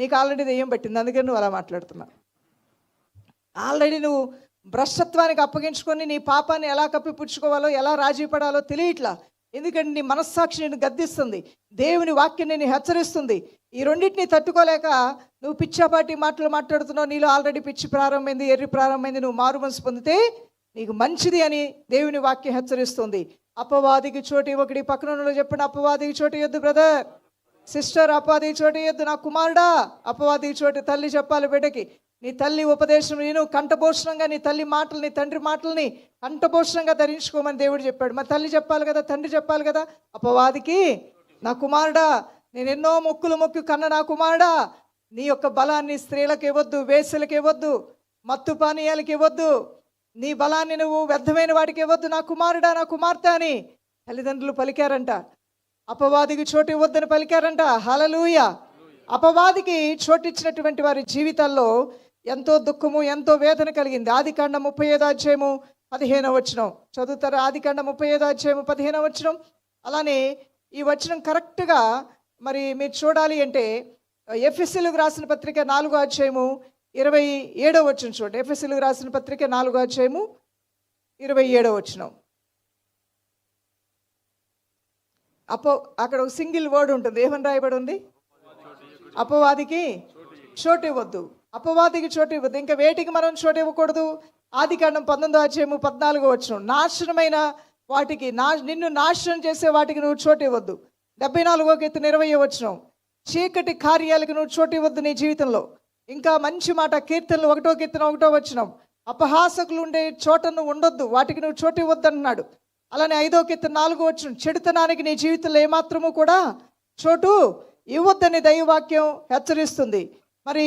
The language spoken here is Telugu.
నీకు ఆల్రెడీ దెయ్యం పట్టింది, అందుకని నువ్వు అలా మాట్లాడుతున్నావు. ఆల్రెడీ నువ్వు భ్రష్టత్వానికి అప్పగించుకొని నీ పాపాన్ని ఎలా కప్పిపుచ్చుకోవాలో, ఎలా రాజీ పడాలో తెలియట్లా. ఎందుకంటే నీ మనస్సాక్షి నిన్ను గద్దిస్తుంది, దేవుని వాక్యం నిన్ను హెచ్చరిస్తుంది. ఈ రెండింటిని తట్టుకోలేక నువ్వు పిచ్చాపాటి మాటలు మాట్లాడుతున్నావు. నీలో ఆల్రెడీ పిచ్చి ప్రారంభమైంది, ఎర్రి ప్రారంభమైంది. నువ్వు మారు మనసు పొందితే నీకు మంచిది అని దేవుని వాక్యం హెచ్చరిస్తుంది. అపవాదికి చోటు ఇవ్వకడి. పక్కన చెప్పండి, అపవాదికి చోటు ఇవ్వద్దు బ్రదర్ సిస్టర్, అపవాదికి చోటు ఇవ్వద్దు. నా కుమారుడా, అపవాదికి చోటు. తల్లి చెప్పాలి బిడ్డకి, నీ తల్లి ఉపదేశం నేను కంఠభూషణంగా, నీ తల్లి మాటలు, నీ తండ్రి మాటల్ని కంఠభూషణంగా ధరించుకోమని దేవుడు చెప్పాడు. మరి తల్లి చెప్పాలి కదా, తండ్రి చెప్పాలి కదా. అపవాదికి నా కుమారుడా, నేను ఎన్నో మొక్కులు మొక్కి కన్న నా కుమారుడా, నీ యొక్క బలాన్ని స్త్రీలకు ఇవ్వద్దు, వేశ్యలకు ఇవ్వద్దు, మత్తు పానీయాలకు ఇవ్వద్దు, నీ బలాన్ని నువ్వు వ్యర్థమైన వాడికి ఇవ్వద్దు నా కుమారుడా, నా కుమార్తె అని తల్లిదండ్రులు పలికారంట. అపవాదికి చోటు ఇవ్వద్దని పలికారంట. హల్లెలూయా. అపవాదికి చోటిచ్చినటువంటి వారి జీవితాల్లో ఎంతో దుఃఖము, ఎంతో వేదన కలిగింది. ఆదికాండం 35:15 చదువుతారు. ఆదికాండం 35:15. అలానే ఈ వచనం కరెక్ట్గా మరి మీరు చూడాలి అంటే ఎఫెసీయులకు రాసిన పత్రిక 4:27 చూడండి. ఎఫెసీయులకు రాసిన పత్రిక 4:27. అక్కడ ఒక సింగిల్ వర్డ్ ఉంటుంది. ఏమని రాయబడి ఉంది? అపవాదికి చోటు ఇవ్వద్దు, అపవాదికి చోటు ఇవ్వద్దు. ఇంకా వేటికి మనం చోటు ఇవ్వకూడదు? ఆదికాండం 19:14 నాశనమైన వాటికి, నిన్ను నాశనం చేసే వాటికి నువ్వు చోటు ఇవ్వద్దు. 74:20 చీకటి కార్యాలకు నువ్వు చోటు ఇవ్వద్దు నీ జీవితంలో. ఇంకా మంచి మాట కీర్తనలు 1:1 అపహాసకులు ఉండే చోట నువ్వు ఉండొద్దు, వాటికి నువ్వు చోటు ఇవ్వద్దు అన్నాడు. అలానే 5:4 చెడుతనానికి నీ జీవితంలో ఏమాత్రము కూడా చోటు ఇవ్వద్దని దైవవాక్యం హెచ్చరిస్తుంది. మరి